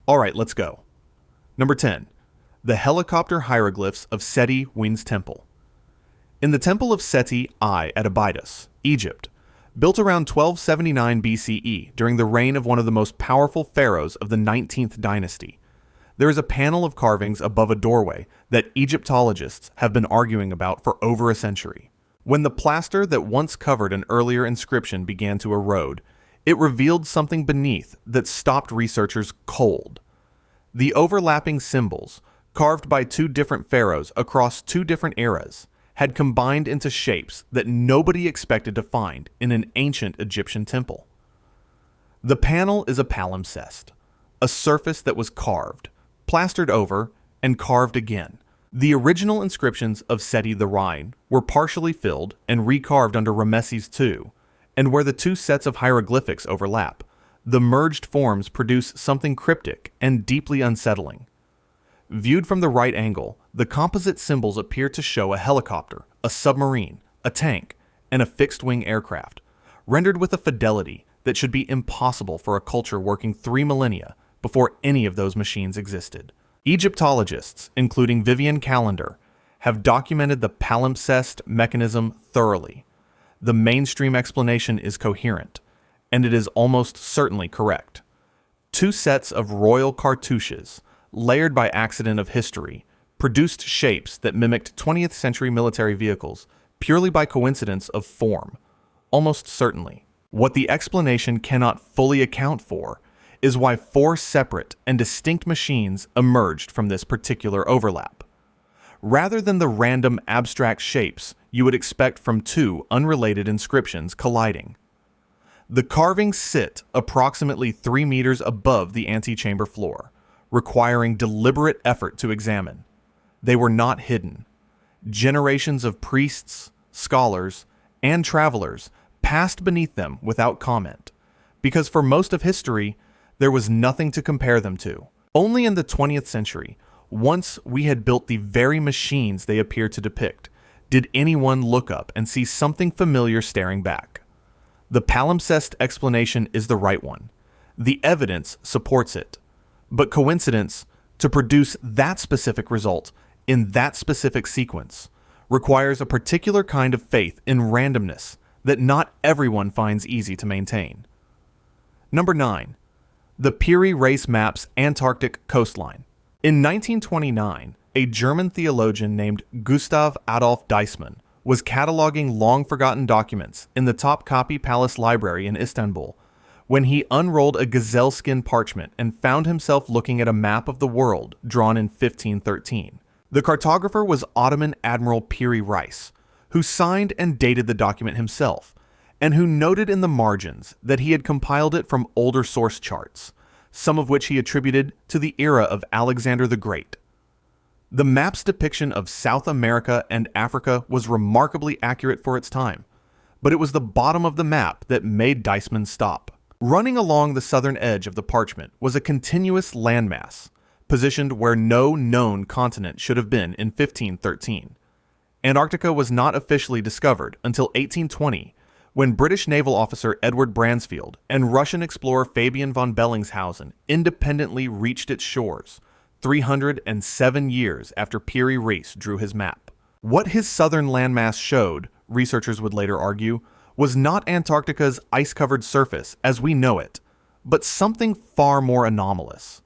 Alright, let's go. Number 10. The helicopter hieroglyphs of Seti I's temple. In the Temple of Seti I at Abydos, Egypt, built around 1279 BCE during the reign of one of the most powerful pharaohs of the 19th dynasty, there is a panel of carvings above a doorway that Egyptologists have been arguing about for over a century. When the plaster that once covered an earlier inscription began to erode, it revealed something beneath that stopped researchers cold. The overlapping symbols, carved by two different pharaohs across two different eras, had combined into shapes that nobody expected to find in an ancient Egyptian temple. The panel is a palimpsest, a surface that was carved, plastered over, and carved again. The original inscriptions of Seti I were partially filled and recarved under Ramesses II, and where the two sets of hieroglyphics overlap, the merged forms produce something cryptic and deeply unsettling. Viewed from the right angle, the composite symbols appear to show a helicopter, a submarine, a tank, and a fixed-wing aircraft, rendered with a fidelity that should be impossible for a culture working 3 millennia before any of those machines existed. Egyptologists, including Vivian Callender, have documented the palimpsest mechanism thoroughly. The mainstream explanation is coherent, and it is almost certainly correct. Two sets of royal cartouches, layered by accident of history, produced shapes that mimicked 20th century military vehicles purely by coincidence of form, almost certainly. What the explanation cannot fully account for is why 4 separate and distinct machines emerged from this particular overlap, rather than the random abstract shapes you would expect from 2 unrelated inscriptions colliding. The carvings sit approximately 3 meters above the antechamber floor, requiring deliberate effort to examine. They were not hidden. Generations of priests, scholars, and travelers passed beneath them without comment, because for most of history, there was nothing to compare them to. Only in the 20th century, once we had built the very machines they appear to depict, did anyone look up and see something familiar staring back. The palimpsest explanation is the right one. The evidence supports it. But coincidence, to produce that specific result in that specific sequence, requires a particular kind of faith in randomness that not everyone finds easy to maintain. Number 9. The Piri Reis Maps Antarctic Coastline. In 1929, a German theologian named Gustav Adolf Deissmann was cataloging long-forgotten documents in the Topkapi Palace Library in Istanbul when he unrolled a gazelle skin parchment and found himself looking at a map of the world drawn in 1513. The cartographer was Ottoman Admiral Piri Reis, who signed and dated the document himself, and who noted in the margins that he had compiled it from older source charts, some of which he attributed to the era of Alexander the Great. The map's depiction of South America and Africa was remarkably accurate for its time, but it was the bottom of the map that made Deissmann stop. Running along the southern edge of the parchment was a continuous landmass, positioned where no known continent should have been in 1513. Antarctica was not officially discovered until 1820, when British naval officer Edward Bransfield and Russian explorer Fabian von Bellingshausen independently reached its shores, 307 years after Piri Reis drew his map. What his southern landmass showed, researchers would later argue, was not Antarctica's ice-covered surface as we know it, but something far more anomalous.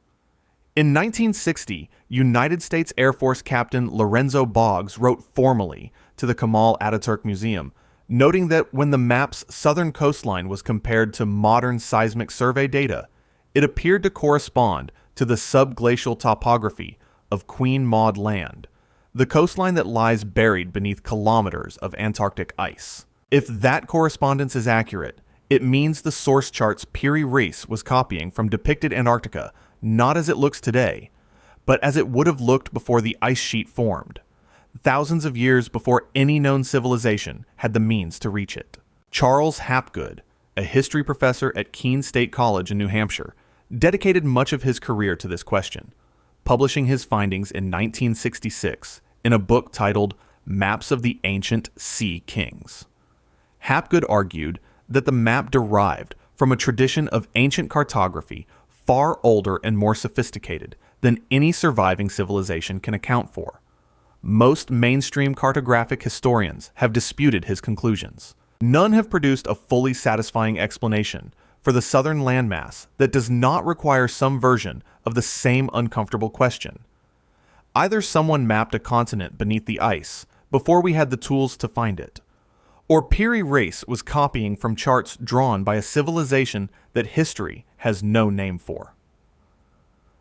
In 1960, United States Air Force Captain Lorenzo Boggs wrote formally to the Kemal Ataturk Museum, noting that when the map's southern coastline was compared to modern seismic survey data, it appeared to correspond to the subglacial topography of Queen Maud Land, the coastline that lies buried beneath kilometers of Antarctic ice. If that correspondence is accurate, it means the source charts Piri Reis was copying from depicted Antarctica not as it looks today, but as it would have looked before the ice sheet formed, thousands of years before any known civilization had the means to reach it. Charles Hapgood, a history professor at Keene State College in New Hampshire, dedicated much of his career to this question, publishing his findings in 1966 in a book titled Maps of the Ancient Sea Kings. Hapgood argued that the map derived from a tradition of ancient cartography far older and more sophisticated than any surviving civilization can account for. Most mainstream cartographic historians have disputed his conclusions. None have produced a fully satisfying explanation for the southern landmass that does not require some version of the same uncomfortable question. Either someone mapped a continent beneath the ice before we had the tools to find it, or Piri Reis was copying from charts drawn by a civilization that history has no name for.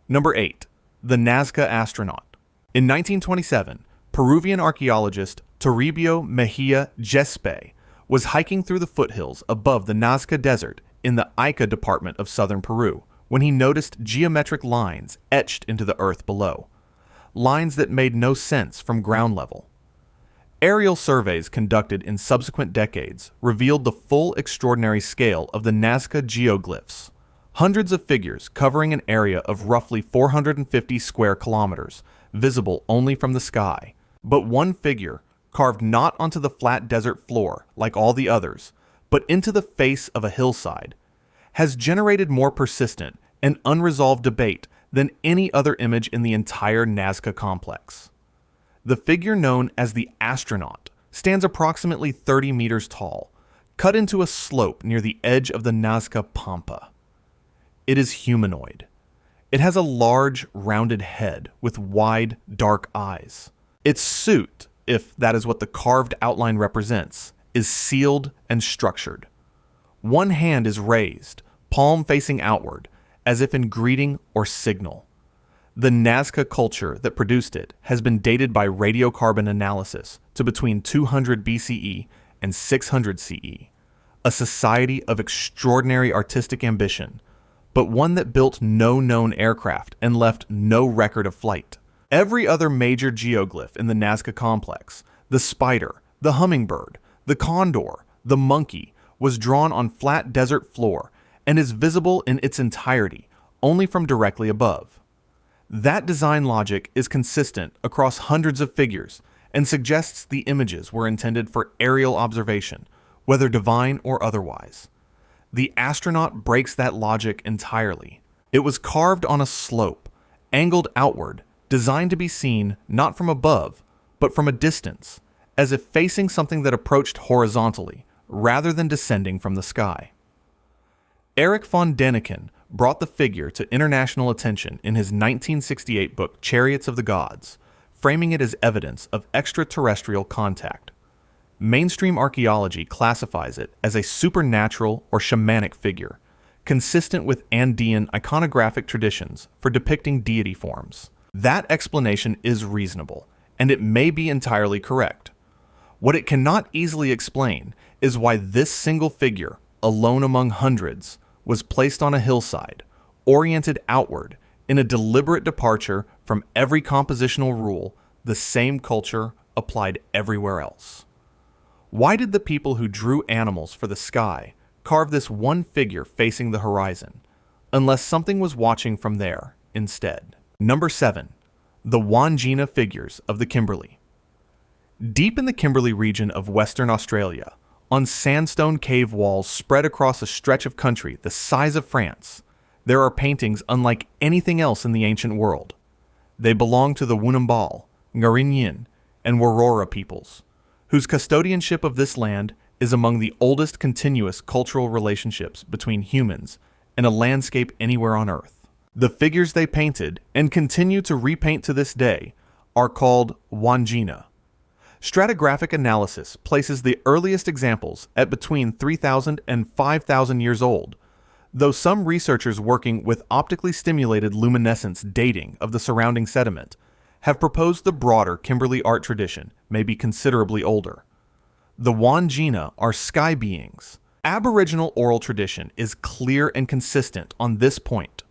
Number 8. The Nazca Astronaut. In 1927, Peruvian archaeologist Toribio Mejia Gespe was hiking through the foothills above the Nazca Desert in the Ica department of southern Peru when he noticed geometric lines etched into the earth below, lines that made no sense from ground level. Aerial surveys conducted in subsequent decades revealed the full extraordinary scale of the Nazca geoglyphs, hundreds of figures covering an area of roughly 450 square kilometers, visible only from the sky, but one figure, carved not onto the flat desert floor like all the others, but into the face of a hillside, has generated more persistent and unresolved debate than any other image in the entire Nazca complex. The figure known as the astronaut stands approximately 30 meters tall, cut into a slope near the edge of the Nazca Pampa. It is humanoid. It has a large, rounded head with wide, dark eyes. Its suit, if that is what the carved outline represents, is sealed and structured. One hand is raised, palm facing outward, as if in greeting or signal. The Nazca culture that produced it has been dated by radiocarbon analysis to between 200 BCE and 600 CE, a society of extraordinary artistic ambition, but one that built no known aircraft and left no record of flight. Every other major geoglyph in the Nazca complex, the spider, the hummingbird, the condor, the monkey, was drawn on flat desert floor and is visible in its entirety only from directly above. That design logic is consistent across hundreds of figures and suggests the images were intended for aerial observation, whether divine or otherwise. The astronaut breaks that logic entirely. It was carved on a slope, angled outward, designed to be seen not from above, but from a distance, as if facing something that approached horizontally, rather than descending from the sky. Erich von Däniken brought the figure to international attention in his 1968 book Chariots of the Gods, framing it as evidence of extraterrestrial contact. Mainstream archaeology classifies it as a supernatural or shamanic figure, consistent with Andean iconographic traditions for depicting deity forms. That explanation is reasonable, and it may be entirely correct. What it cannot easily explain is why this single figure, alone among hundreds, was placed on a hillside, oriented outward, in a deliberate departure from every compositional rule the same culture applied everywhere else. Why did the people who drew animals for the sky carve this one figure facing the horizon, unless something was watching from there instead? Number 7. The Wandjina figures of the Kimberley. Deep in the Kimberley region of Western Australia, on sandstone cave walls spread across a stretch of country the size of France, there are paintings unlike anything else in the ancient world. They belong to the Wunnambal, Ngarinyin, and Warora peoples, whose custodianship of this land is among the oldest continuous cultural relationships between humans and a landscape anywhere on Earth. The figures they painted, and continue to repaint to this day, are called Wandjina. Stratigraphic analysis places the earliest examples at between 3,000 and 5,000 years old, though some researchers working with optically stimulated luminescence dating of the surrounding sediment have proposed the broader Kimberley art tradition may be considerably older. The Wandjina are sky beings. Aboriginal oral tradition is clear and consistent on this point.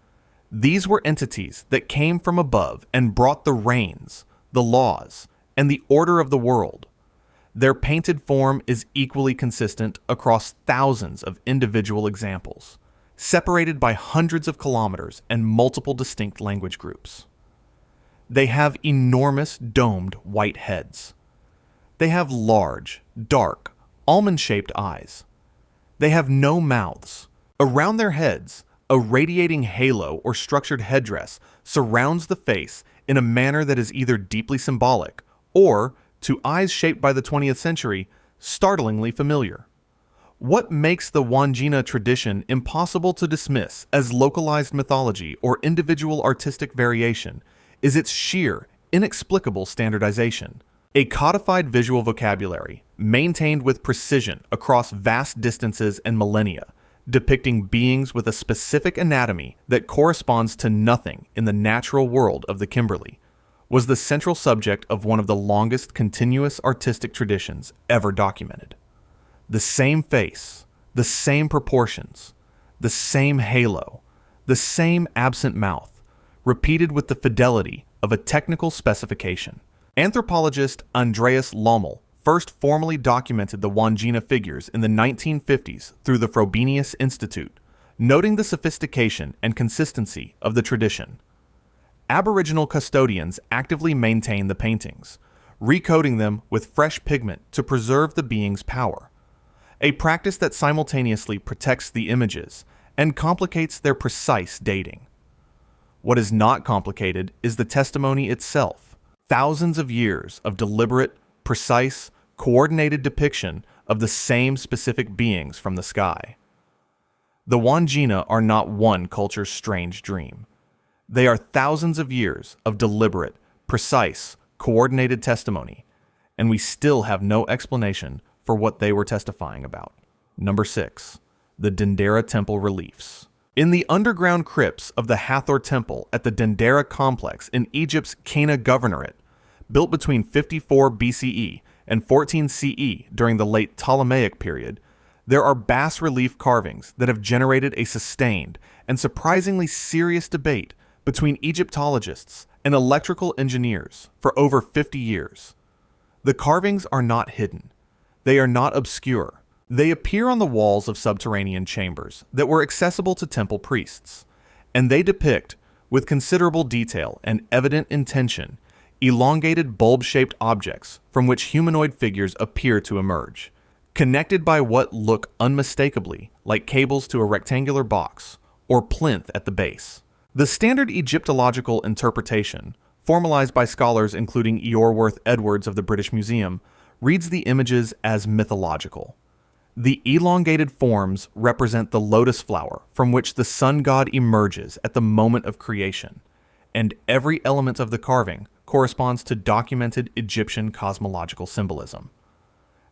These were entities that came from above and brought the rains, the laws, and the order of the world. Their painted form is equally consistent across thousands of individual examples, separated by hundreds of kilometers and multiple distinct language groups. They have enormous domed white heads. They have large, dark, almond-shaped eyes. They have no mouths. Around their heads, A radiating halo or structured headdress surrounds the face in a manner that is either deeply symbolic or, to eyes shaped by the 20th century, startlingly familiar. What makes the Wandjina tradition impossible to dismiss as localized mythology or individual artistic variation is its sheer, inexplicable standardization. A codified visual vocabulary, maintained with precision across vast distances and millennia, depicting beings with a specific anatomy that corresponds to nothing in the natural world of the Kimberley, was the central subject of one of the longest continuous artistic traditions ever documented. The same face, the same proportions, the same halo, the same absent mouth, repeated with the fidelity of a technical specification. Anthropologist Andreas Lommel first formally documented the Wandjina figures in the 1950s through the Frobenius Institute, noting the sophistication and consistency of the tradition. Aboriginal custodians actively maintain the paintings, recoating them with fresh pigment to preserve the being's power, a practice that simultaneously protects the images and complicates their precise dating. What is not complicated is the testimony itself, thousands of years of deliberate, precise, coordinated depiction of the same specific beings from the sky. The Wandjina are not one culture's strange dream. They are thousands of years of deliberate, precise, coordinated testimony, and we still have no explanation for what they were testifying about. Number 6. The Dendera Temple Reliefs. In the underground crypts of the Hathor Temple at the Dendera complex in Egypt's Qena Governorate, built between 54 BCE and 14 CE during the late Ptolemaic period, there are bas-relief carvings that have generated a sustained and surprisingly serious debate between Egyptologists and electrical engineers for over 50 years. The carvings are not hidden. They are not obscure. They appear on the walls of subterranean chambers that were accessible to temple priests, and they depict, with considerable detail and evident intention, elongated bulb-shaped objects from which humanoid figures appear to emerge, connected by what look unmistakably like cables to a rectangular box or plinth at the base. The standard Egyptological interpretation, formalized by scholars including Eorworth Edwards of the British Museum, reads the images as mythological. The elongated forms represent the lotus flower from which the sun god emerges at the moment of creation, and every element of the carving corresponds to documented Egyptian cosmological symbolism.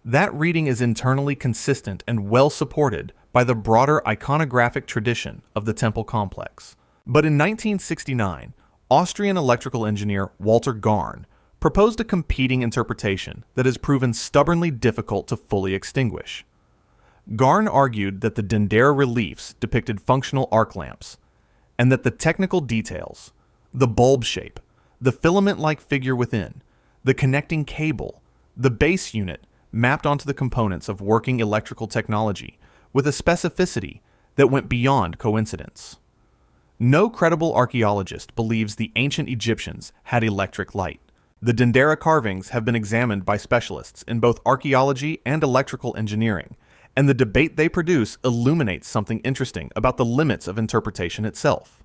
That reading is internally consistent and well supported by the broader iconographic tradition of the temple complex. But in 1969, Austrian electrical engineer Walter Garn proposed a competing interpretation that has proven stubbornly difficult to fully extinguish. Garn argued that the Dendera reliefs depicted functional arc lamps, and that the technical details, the bulb shape, the filament-like figure within, the connecting cable, the base unit mapped onto the components of working electrical technology with a specificity that went beyond coincidence. No credible archaeologist believes the ancient Egyptians had electric light. The Dendera carvings have been examined by specialists in both archaeology and electrical engineering, and the debate they produce illuminates something interesting about the limits of interpretation itself.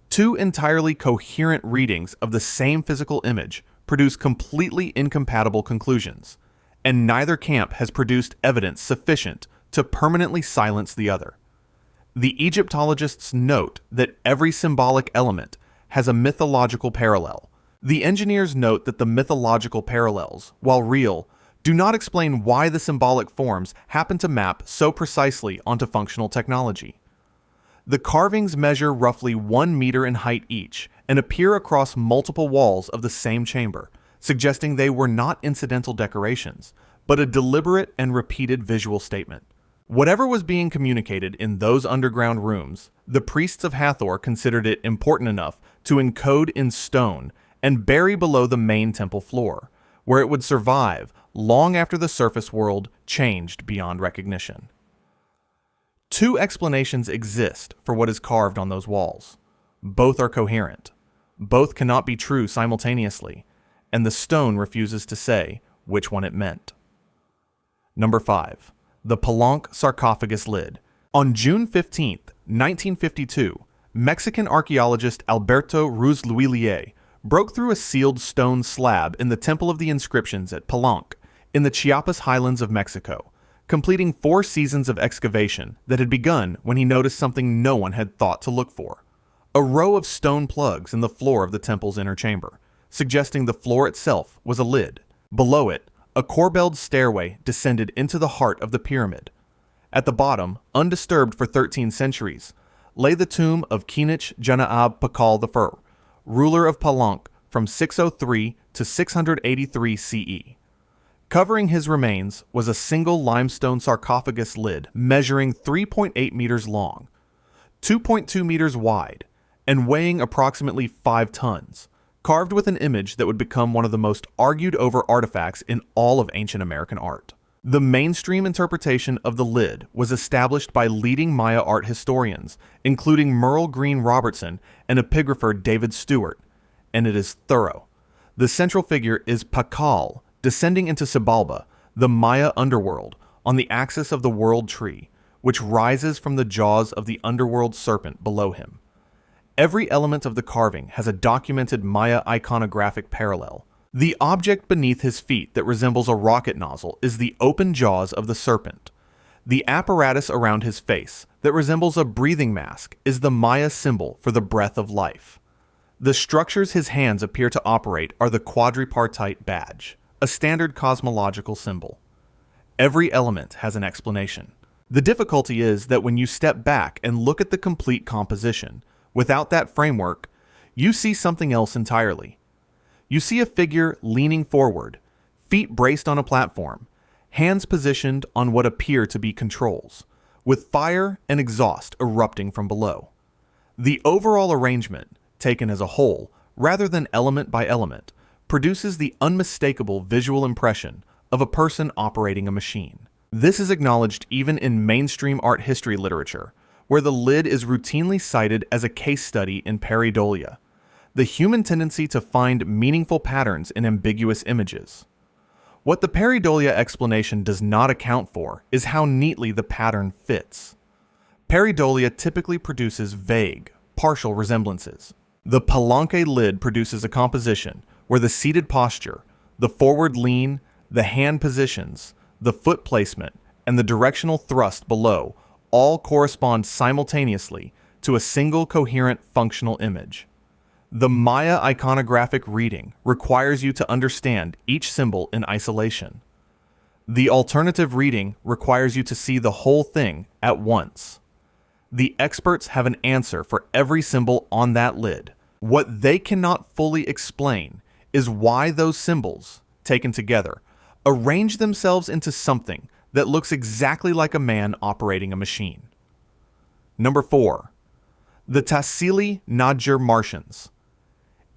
Two entirely coherent readings of the same physical image produce completely incompatible conclusions, and neither camp has produced evidence sufficient to permanently silence the other. The Egyptologists note that every symbolic element has a mythological parallel. The engineers note that the mythological parallels, while real, do not explain why the symbolic forms happen to map so precisely onto functional technology. The carvings measure roughly 1 meter in height each and appear across multiple walls of the same chamber, suggesting they were not incidental decorations, but a deliberate and repeated visual statement. Whatever was being communicated in those underground rooms, the priests of Hathor considered it important enough to encode in stone and bury below the main temple floor, where it would survive long after the surface world changed beyond recognition. Two explanations exist for what is carved on those walls. Both are coherent. Both cannot be true simultaneously, and the stone refuses to say which one it meant. Number 5. The Palenque sarcophagus lid. On June 15, 1952, Mexican archaeologist Alberto Ruiz Luillier broke through a sealed stone slab in the Temple of the Inscriptions at Palenque in the Chiapas highlands of Mexico, completing 4 seasons of excavation that had begun when he noticed something no one had thought to look for: a row of stone plugs in the floor of the temple's inner chamber, suggesting the floor itself was a lid. Below it, a corbelled stairway descended into the heart of the pyramid. At the bottom, undisturbed for 13 centuries, lay the tomb of Kinich Janaab Pakal I, ruler of Palenque from 603 to 683 CE. Covering his remains was a single limestone sarcophagus lid measuring 3.8 meters long, 2.2 meters wide, and weighing approximately 5 tons, carved with an image that would become one of the most argued over artifacts in all of ancient American art. The mainstream interpretation of the lid was established by leading Maya art historians, including Merle Green Robertson and epigrapher David Stewart, and it is thorough. The central figure is Pakal, descending into Xibalba, the Maya underworld, on the axis of the world tree, which rises from the jaws of the underworld serpent below him. Every element of the carving has a documented Maya iconographic parallel. The object beneath his feet that resembles a rocket nozzle is the open jaws of the serpent. The apparatus around his face that resembles a breathing mask is the Maya symbol for the breath of life. The structures his hands appear to operate are the quadripartite badge, a standard cosmological symbol. Every element has an explanation. The difficulty is that when you step back and look at the complete composition, without that framework, you see something else entirely. You see a figure leaning forward, feet braced on a platform, hands positioned on what appear to be controls, with fire and exhaust erupting from below. The overall arrangement, taken as a whole, rather than element by element, produces the unmistakable visual impression of a person operating a machine. This is acknowledged even in mainstream art history literature, where the lid is routinely cited as a case study in pareidolia, the human tendency to find meaningful patterns in ambiguous images. What the pareidolia explanation does not account for is how neatly the pattern fits. Pareidolia typically produces vague, partial resemblances. The Palenque lid produces a composition where the seated posture, the forward lean, the hand positions, the foot placement, and the directional thrust below all correspond simultaneously to a single coherent functional image. The Maya iconographic reading requires you to understand each symbol in isolation. The alternative reading requires you to see the whole thing at once. The experts have an answer for every symbol on that lid. What they cannot fully explain is why those symbols, taken together, arrange themselves into something that looks exactly like a man operating a machine. Number 4. The Tassili N'Ajjer Martians.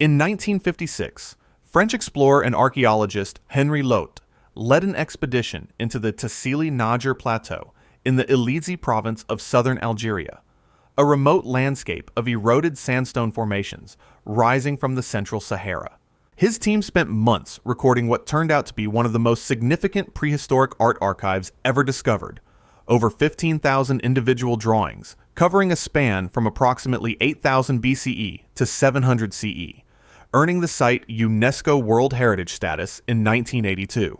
In 1956, French explorer and archaeologist Henri Lot led an expedition into the Tassili N'Ajjer Plateau in the Elidzi province of southern Algeria, a remote landscape of eroded sandstone formations rising from the central Sahara. His team spent months recording what turned out to be one of the most significant prehistoric art archives ever discovered, over 15,000 individual drawings, covering a span from approximately 8,000 BCE to 700 CE, earning the site UNESCO World Heritage status in 1982.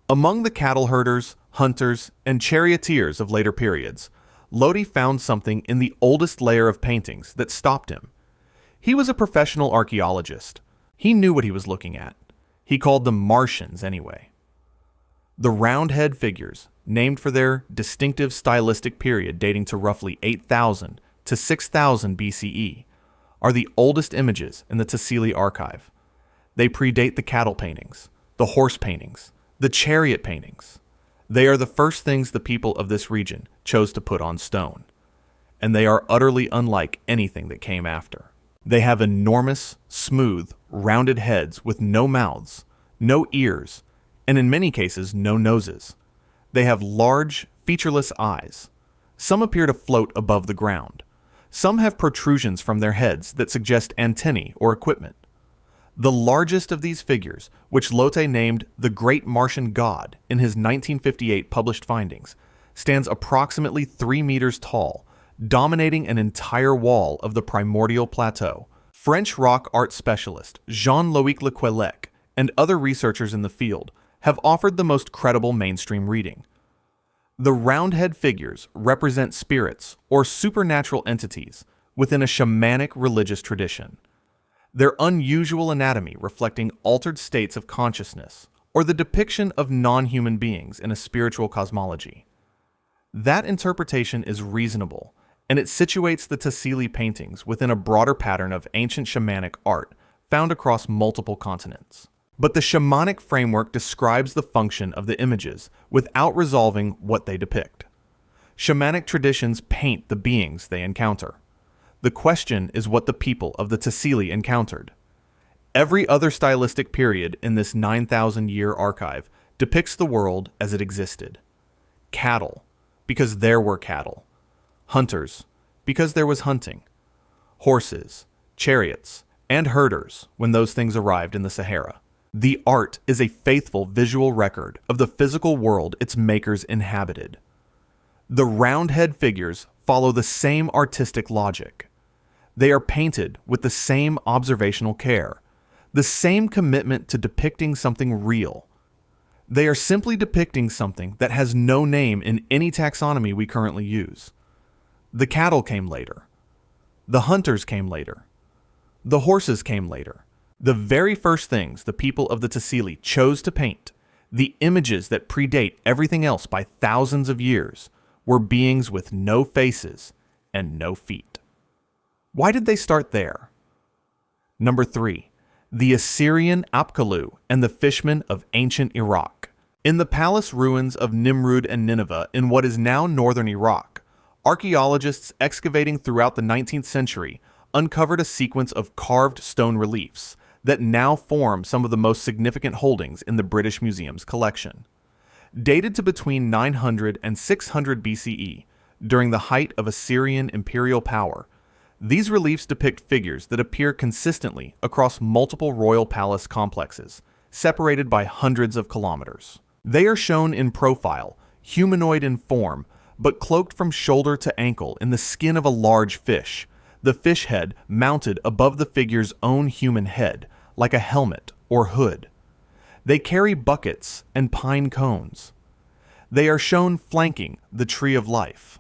Among the cattle herders, hunters, and charioteers of later periods, Lodi found something in the oldest layer of paintings that stopped him. He was a professional archaeologist. He knew what he was looking at. He called them Martians anyway. The round-head figures, named for their distinctive stylistic period dating to roughly 8,000 to 6,000 BCE, are the oldest images in the Tassili archive. They predate the cattle paintings, the horse paintings, the chariot paintings. They are the first things the people of this region chose to put on stone, and they are utterly unlike anything that came after. They have enormous, smooth, rounded heads with no mouths, no ears, and in many cases, no noses. They have large, featureless eyes. Some appear to float above the ground. Some have protrusions from their heads that suggest antennae or equipment. The largest of these figures, which Lotte named the Great Martian God in his 1958 published findings, stands approximately 3 meters tall, dominating an entire wall of the primordial plateau. French rock art specialist Jean-Loïc Lequelec and other researchers in the field have offered the most credible mainstream reading. The roundhead figures represent spirits or supernatural entities within a shamanic religious tradition. Their unusual anatomy reflecting altered states of consciousness or the depiction of non-human beings in a spiritual cosmology. That interpretation is reasonable, and it situates the Tassili paintings within a broader pattern of ancient shamanic art found across multiple continents. But the shamanic framework describes the function of the images without resolving what they depict. Shamanic traditions paint the beings they encounter. The question is what the people of the Tassili encountered. Every other stylistic period in this 9,000-year archive depicts the world as it existed. Cattle, because there were cattle. Hunters, because there was hunting. Horses, chariots, and herders when those things arrived in the Sahara. The art is a faithful visual record of the physical world its makers inhabited. The roundhead figures follow the same artistic logic. They are painted with the same observational care, the same commitment to depicting something real. They are simply depicting something that has no name in any taxonomy we currently use. The cattle came later. The hunters came later. The horses came later. The very first things the people of the Tassili chose to paint, the images that predate everything else by thousands of years, were beings with no faces and no feet. Why did they start there? Number 3. The Assyrian Apkallu and the fishmen of ancient Iraq. In the palace ruins of Nimrud and Nineveh in what is now northern Iraq, archaeologists excavating throughout the 19th century uncovered a sequence of carved stone reliefs that now form some of the most significant holdings in the British Museum's collection. Dated to between 900 and 600 BCE, during the height of Assyrian imperial power, these reliefs depict figures that appear consistently across multiple royal palace complexes, separated by hundreds of kilometers. They are shown in profile, humanoid in form, but cloaked from shoulder to ankle in the skin of a large fish, the fish head mounted above the figure's own human head, like a helmet or hood. They carry buckets and pine cones. They are shown flanking the Tree of Life.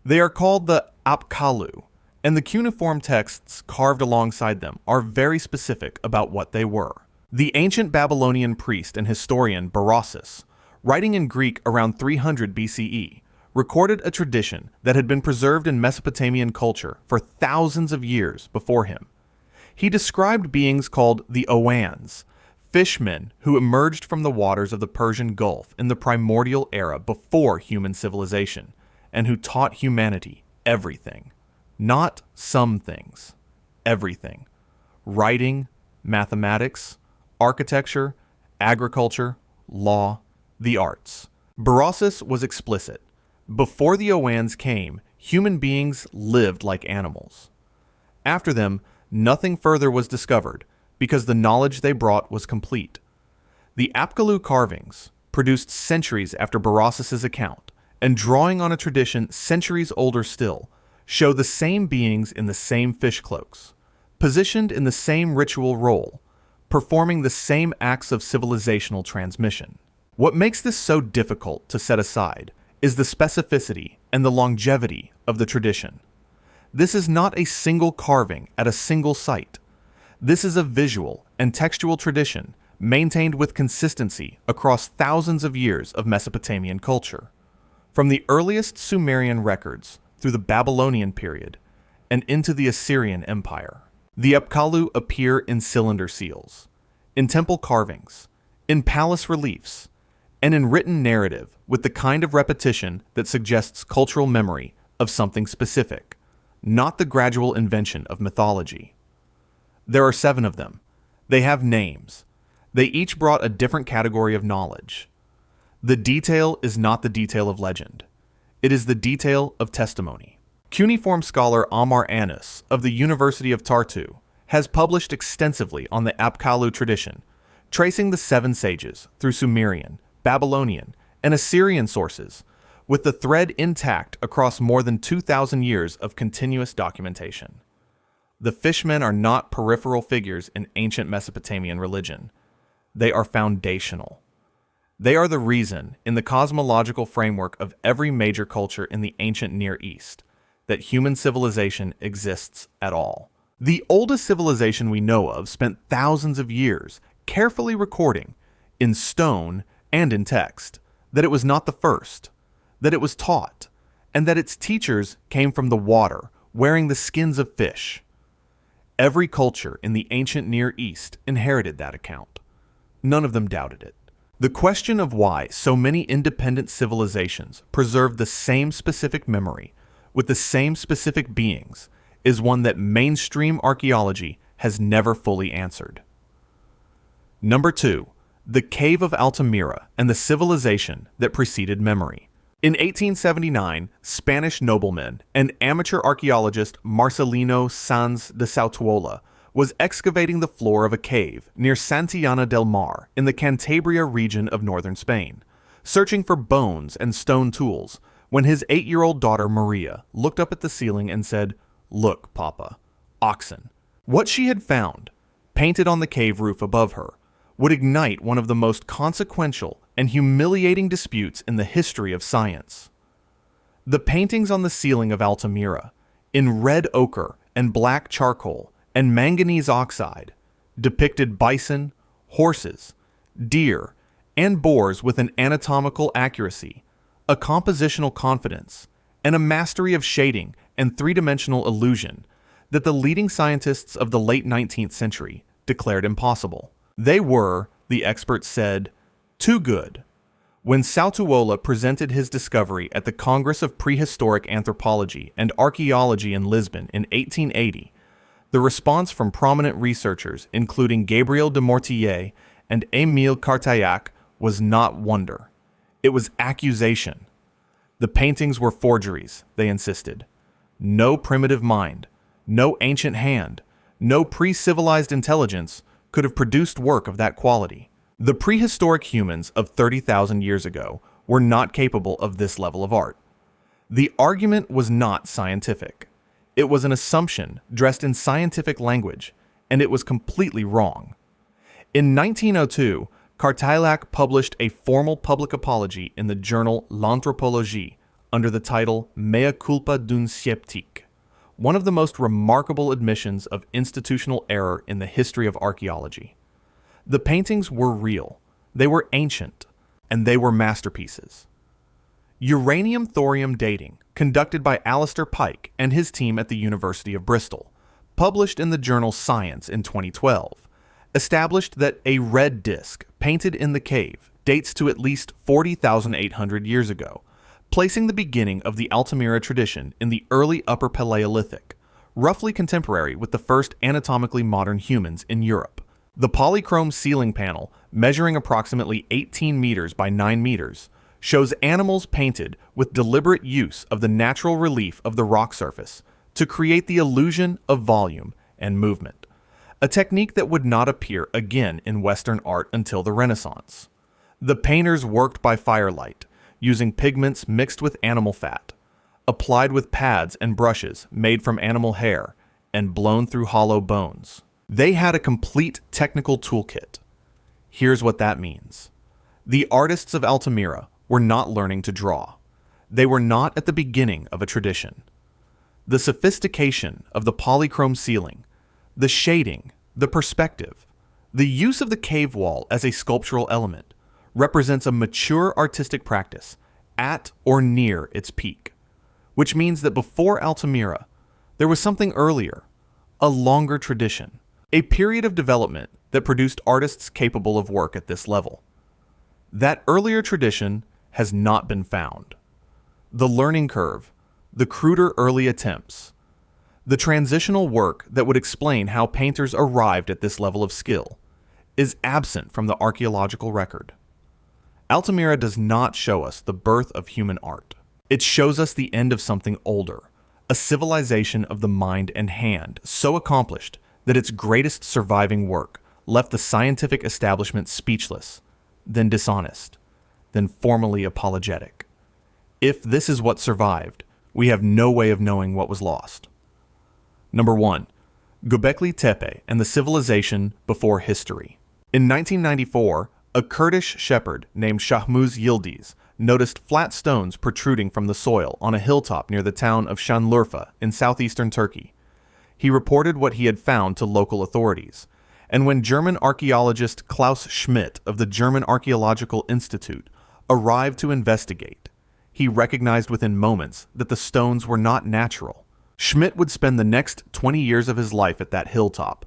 They are called the Apkallu, and the cuneiform texts carved alongside them are very specific about what they were. The ancient Babylonian priest and historian Berossus, writing in Greek around 300 BCE, recorded a tradition that had been preserved in Mesopotamian culture for thousands of years before him. He described beings called the Owans, fishmen who emerged from the waters of the Persian Gulf in the primordial era before human civilization, and who taught humanity everything. Not some things, everything. Writing, mathematics, architecture, agriculture, law, the arts. Berossus was explicit. Before the Owans came, human beings lived like animals. After them, nothing further was discovered because the knowledge they brought was complete. The Apkallu carvings, produced centuries after Berossus's account, and drawing on a tradition centuries older still, show the same beings in the same fish cloaks, positioned in the same ritual role, performing the same acts of civilizational transmission. What makes this so difficult to set aside is the specificity and the longevity of the tradition. This is not a single carving at a single site. This is a visual and textual tradition maintained with consistency across thousands of years of Mesopotamian culture. From the earliest Sumerian records through the Babylonian period and into the Assyrian Empire. The Apkallu appear in cylinder seals, in temple carvings, in palace reliefs, and in written narrative with the kind of repetition that suggests cultural memory of something specific, not the gradual invention of mythology. There are 7 of them. They have names. They each brought a different category of knowledge. The detail is not the detail of legend. It is the detail of testimony. Cuneiform scholar Amar Anis of the University of Tartu has published extensively on the Apkallu tradition, tracing the 7 sages through Sumerian, Babylonian, and Assyrian sources, with the thread intact across more than 2,000 years of continuous documentation. The fishmen are not peripheral figures in ancient Mesopotamian religion. They are foundational. They are the reason, in the cosmological framework of every major culture in the ancient Near East, that human civilization exists at all. The oldest civilization we know of spent thousands of years carefully recording, in stone and in text, that it was not the first, that it was taught, and that its teachers came from the water, wearing the skins of fish. Every culture in the ancient Near East inherited that account. None of them doubted it. The question of why so many independent civilizations preserve the same specific memory with the same specific beings is one that mainstream archaeology has never fully answered. Number 2. The Cave of Altamira and the civilization that preceded memory. In 1879, Spanish nobleman and amateur archaeologist Marcelino Sanz de Sautuola was excavating the floor of a cave near Santillana del Mar in the Cantabria region of northern Spain, searching for bones and stone tools, when his 8-year-old daughter Maria looked up at the ceiling and said, "Look, Papa, oxen." What she had found, painted on the cave roof above her, would ignite one of the most consequential and humiliating disputes in the history of science. The paintings on the ceiling of Altamira, in red ochre and black charcoal and manganese oxide, depicted bison, horses, deer, and boars with an anatomical accuracy, a compositional confidence, and a mastery of shading and three-dimensional illusion that the leading scientists of the late 19th century declared impossible. They were, the experts said, too good. When Sautuola presented his discovery at the Congress of Prehistoric Anthropology and Archaeology in Lisbon in 1880, the response from prominent researchers, including Gabriel de Mortillet and Émile Cartaillac, was not wonder. It was accusation. The paintings were forgeries, they insisted. No primitive mind, no ancient hand, no pre-civilized intelligence could have produced work of that quality. The prehistoric humans of 30,000 years ago were not capable of this level of art. The argument was not scientific. It was an assumption dressed in scientific language, and it was completely wrong. In 1902, Cartaillac published a formal public apology in the journal L'Anthropologie under the title Mea culpa d'un sceptique, one of the most remarkable admissions of institutional error in the history of archaeology. The paintings were real, they were ancient, and they were masterpieces. Uranium-thorium dating, conducted by Alistair Pike and his team at the University of Bristol, published in the journal Science in 2012, established that a red disk painted in the cave dates to at least 40,800 years ago, placing the beginning of the Altamira tradition in the early Upper Paleolithic, roughly contemporary with the first anatomically modern humans in Europe. The polychrome ceiling panel, measuring approximately 18 meters by 9 meters, shows animals painted with deliberate use of the natural relief of the rock surface to create the illusion of volume and movement, a technique that would not appear again in Western art until the Renaissance. The painters worked by firelight, using pigments mixed with animal fat, applied with pads and brushes made from animal hair, and blown through hollow bones. They had a complete technical toolkit. Here's what that means. The artists of Altamira were not learning to draw. They were not at the beginning of a tradition. The sophistication of the polychrome ceiling, the shading, the perspective, the use of the cave wall as a sculptural element represents a mature artistic practice at or near its peak, which means that before Altamira, there was something earlier, a longer tradition, a period of development that produced artists capable of work at this level. That earlier tradition has not been found. The learning curve, the cruder early attempts, the transitional work that would explain how painters arrived at this level of skill, is absent from the archaeological record. Altamira does not show us the birth of human art. It shows us the end of something older, a civilization of the mind and hand so accomplished that its greatest surviving work left the scientific establishment speechless, then dishonest, then formally apologetic. If this is what survived, we have no way of knowing what was lost. Number 1. Göbekli Tepe and the civilization before history. In 1994, a Kurdish shepherd named Shahmuz Yildiz noticed flat stones protruding from the soil on a hilltop near the town of Şanlıurfa in southeastern Turkey. He reported what he had found to local authorities, and when German archaeologist Klaus Schmidt of the German Archaeological Institute arrived to investigate, he recognized within moments that the stones were not natural. Schmidt would spend the next 20 years of his life at that hilltop,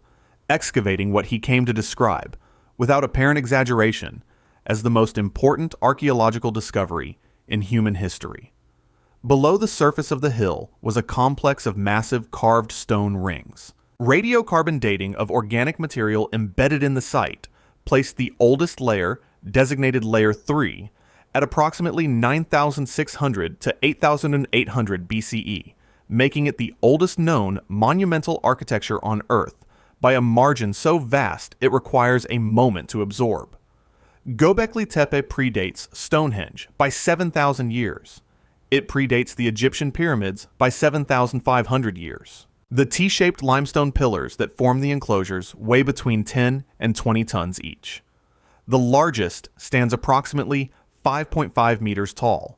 excavating what he came to describe, without apparent exaggeration, as the most important archaeological discovery in human history. Below the surface of the hill was a complex of massive carved stone rings. Radiocarbon dating of organic material embedded in the site placed the oldest layer, designated Layer 3, at approximately 9,600 to 8,800 BCE, making it the oldest known monumental architecture on Earth by a margin so vast it requires a moment to absorb. Göbekli Tepe predates Stonehenge by 7,000 years. It predates the Egyptian pyramids by 7,500 years. The T-shaped limestone pillars that form the enclosures weigh between 10 and 20 tons each. The largest stands approximately 5.5 meters tall.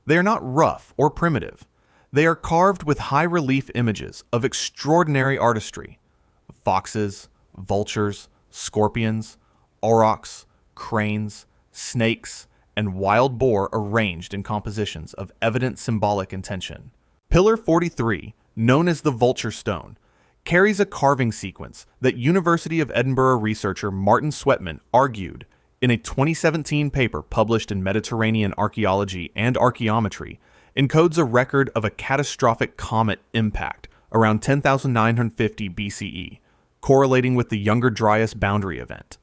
They are not rough or primitive. They are carved with high-relief images of extraordinary artistry: foxes, vultures, scorpions, aurochs, cranes, snakes, and wild boar arranged in compositions of evident symbolic intention. Pillar 43, known as the Vulture Stone, carries a carving sequence that University of Edinburgh researcher Martin Sweatman argued in a 2017 paper published in Mediterranean Archaeology and Archaeometry encodes a record of a catastrophic comet impact around 10,950 BCE, correlating with the Younger Dryas boundary event,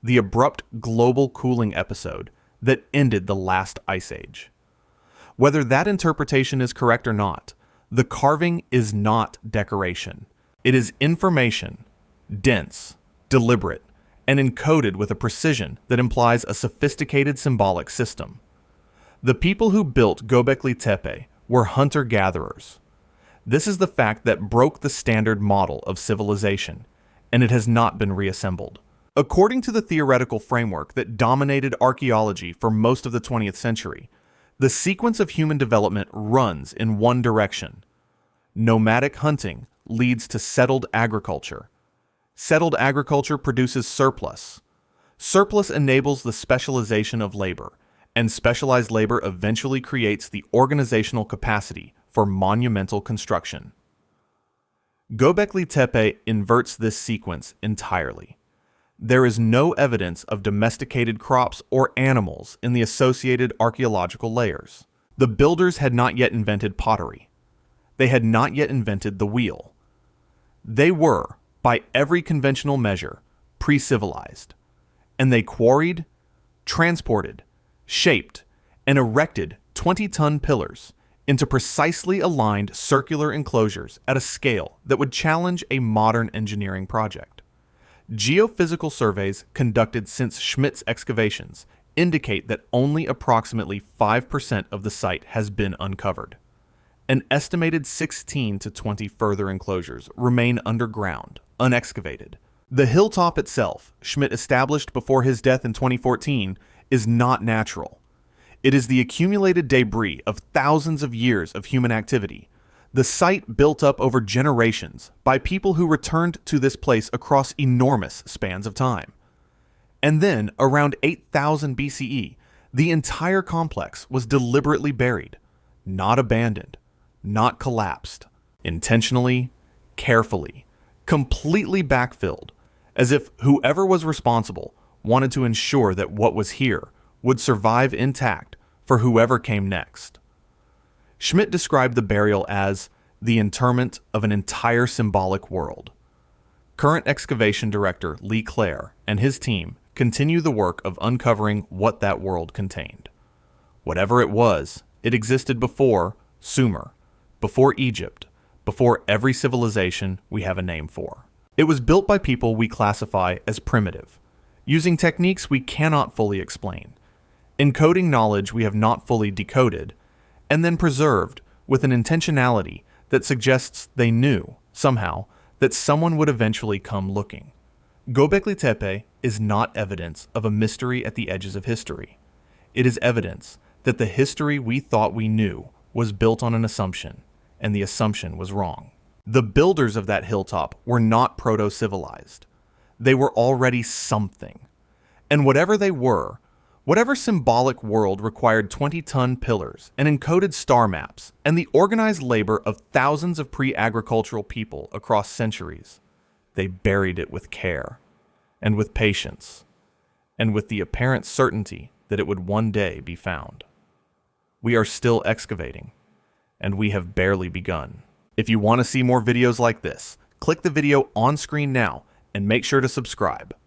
the abrupt global cooling episode that ended the last ice age. Whether that interpretation is correct or not, the carving is not decoration. It is information, dense, deliberate, and encoded with a precision that implies a sophisticated symbolic system. The people who built Göbekli Tepe were hunter-gatherers. This is the fact that broke the standard model of civilization, and it has not been reassembled. According to the theoretical framework that dominated archaeology for most of the 20th century, the sequence of human development runs in one direction. Nomadic hunting leads to settled agriculture. Settled agriculture produces surplus. Surplus enables the specialization of labor, and specialized labor eventually creates the organizational capacity for monumental construction. Göbekli Tepe inverts this sequence entirely. There is no evidence of domesticated crops or animals in the associated archaeological layers. The builders had not yet invented pottery. They had not yet invented the wheel. They were, by every conventional measure, pre-civilized, and they quarried, transported, shaped, and erected 20-ton pillars into precisely aligned circular enclosures at a scale that would challenge a modern engineering project. Geophysical surveys conducted since Schmidt's excavations indicate that only approximately 5% of the site has been uncovered. An estimated 16 to 20 further enclosures remain underground, unexcavated. The hilltop itself, Schmidt established before his death in 2014, is not natural. It is the accumulated debris of thousands of years of human activity. The site built up over generations by people who returned to this place across enormous spans of time. And then, around 8,000 BCE, the entire complex was deliberately buried, not abandoned, not collapsed, intentionally, carefully, completely backfilled, as if whoever was responsible wanted to ensure that what was here would survive intact for whoever came next. Schmidt described the burial as the interment of an entire symbolic world. Current excavation director Lee Clare and his team continue the work of uncovering what that world contained. Whatever it was, it existed before Sumer, before Egypt, before every civilization we have a name for. It was built by people we classify as primitive, using techniques we cannot fully explain, encoding knowledge we have not fully decoded, and then preserved with an intentionality that suggests they knew, somehow, that someone would eventually come looking. Göbekli Tepe is not evidence of a mystery at the edges of history. It is evidence that the history we thought we knew was built on an assumption, and the assumption was wrong. The builders of that hilltop were not proto-civilized. They were already something. And whatever they were, whatever symbolic world required 20-ton pillars and encoded star maps and the organized labor of thousands of pre-agricultural people across centuries, they buried it with care, and with patience, and with the apparent certainty that it would one day be found. We are still excavating, and we have barely begun. If you want to see more videos like this, click the video on screen now and make sure to subscribe.